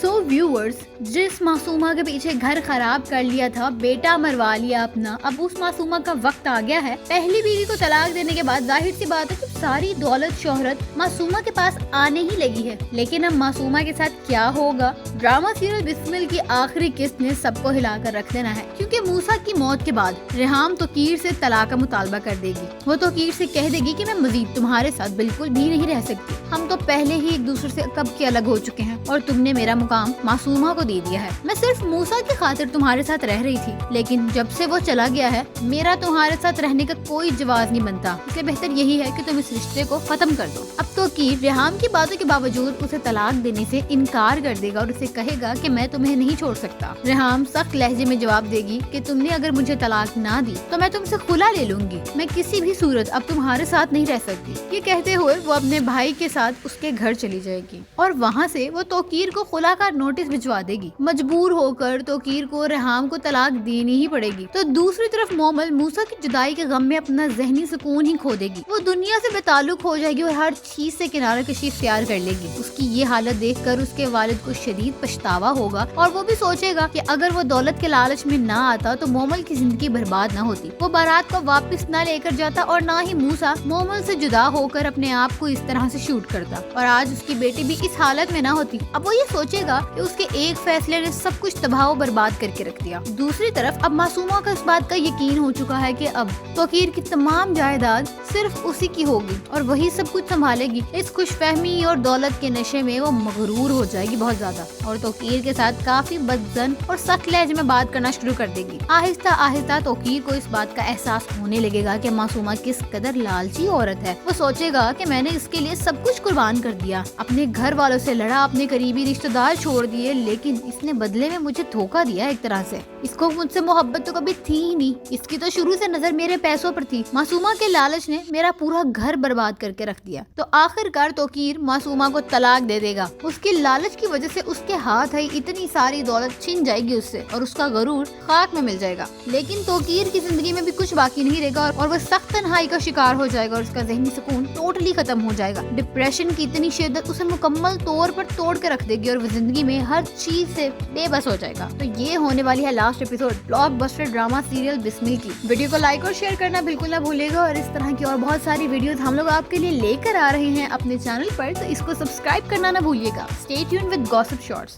So viewers, जिस मासूमा के पीछे घर खराब कर लिया था, बेटा मरवा लिया अपना, अब उस मासूमा का वक्त आ गया है। पहली बीवी को तलाक देने के बाद जाहिर सी बात है कि सारी दौलत शोहरत मासूमा के पास आने ही लगी है। लेकिन अब मासूमा के साथ क्या होगा? ड्रामा सीरियल बिस्मिल की आखिरी किस्त ने सबको हिलाकर रख देना है, क्योंकि मूसा की मौत के बाद रेहाम तोकीर से तलाक का मुतालबा कर देगी। वो तोकीर से कह देगी कि मैं मजीद तुम्हारे साथ बिल्कुल भी नहीं रह सकती। हम तो पहले ही एक दूसरे से कब के अलग हो चुके हैं और तुमने मेरा मुकाम मासूमा को दे दिया है। मैं सिर्फ मूसा की खातिर तुम्हारे साथ रह रही थी, लेकिन जब से वो चला गया है मेरा तुम्हारे साथ रहने का कोई जवाब नहीं बनता। इसलिए बेहतर यही है कि तुम इस रिश्ते को खत्म कर दो। अब तोकीर रेहाम की बातों के बावजूद उसे तलाक देने से इनकार कर देगा और उसे कहेगा कि मैं तुम्हें नहीं छोड़ सकता। रेहाम सख्त लहजे में जवाब देगी कि तुमने अगर मुझे तलाक ना दी तो मैं तुमसे खुला ले लूंगी। मैं किसी भी सूरत अब तुम्हारे साथ नहीं रह सकती। ये कहते हुए वो अपने भाई के साथ उसके घर चली जाएगी और वहाँ से वो तोकीर को खुला का नोटिस भिजवा देगी। मजबूर होकर तोकीर को रेहाम को तलाक देनी ही पड़ेगी। तो दूसरी तरफ मोमल मूसा की जुदाई के गम में अपना जहनी सुकून ही खो देगी। वो दुनिया से बेताल्लुक हो जाएगी और हर चीज से किनारा कशी इख्तियार कर लेगी। उसकी ये हालत देखकर उसके वालिद को शदीद पछतावा होगा और वो भी सोचेगा कि अगर वो दौलत के लालच में ना आता तो मोमल की जिंदगी बर्बाद ना होती। वो बारात को वापस ना लेकर जाता और ना ही मूसा मोमल से जुदा होकर अपने आप को इस तरह से शूट करता और आज उसकी बेटी भी इस हालत में ना होती। अब वो ये सोचेगा कि उसके एक फैसले ने सब कुछ तबाह बर्बाद करके रख दिया। दूसरी तरफ अब मासूमा को इस बात का यकीन हो चुका है कि अब तोकीर की तमाम जायदाद सिर्फ उसी की होगी और वही सब कुछ संभालेगी। इस खुशफहमी और दौलत के नशे में वो मगरूर हो जाएगी बहुत ज्यादा और तोकीर के साथ काफी बदजन और सख्त लहजे में बात करना शुरू कर देगी। आहिस्ता आहिस्ता तोकीर को इस बात का एहसास होने लगेगा कि मासूमा किस कदर लालची औरत है। वो सोचेगा कि मैंने इसके लिए सब कुछ कुर्बान कर दिया, अपने घर वालों से लड़ा, अपने करीबी रिश्तेदार छोड़ दिए, लेकिन इसने बदले में मुझे धोखा दिया एक तरह से। इसको मुझसे मोहब्बत तो कभी थी ही नहीं, इसकी तो शुरू से नजर मेरे पैसों पर थी। मासूमा के लालच ने मेरा पूरा घर बर्बाद करके रख दिया। तो आखिरकार तोकीर मासूमा को तलाक दे देगा। उसकी लालच की वजह से उसके हाथ आई इतनी सारी दौलत छिन जाएगी उससे और उसका गरूर खाक में मिल जाएगा। लेकिन तोकीर की जिंदगी में भी कुछ बाकी नहीं रहेगा और वो सख्त तन्हाई का शिकार हो जाएगा और उसका ज़हनी सुकून टोटली खत्म हो जाएगा। डिप्रेशन की इतनी शिद्दत उसे मुकम्मल तौर पर तोड़ के रख देगी और वो जिंदगी में हर चीज से बेबस हो जाएगा। तो ये होने वाली है last episode blockbuster drama serial Bismil की। वीडियो को लाइक और शेयर करना बिल्कुल ना भूलिएगा और इस तरह की और बहुत सारी वीडियोस हम लोग आपके लिए लेकर आ रहे हैं अपने चैनल पर, तो इसको सब्सक्राइब करना ना भूलिएगा। Stay tuned with gossip shorts.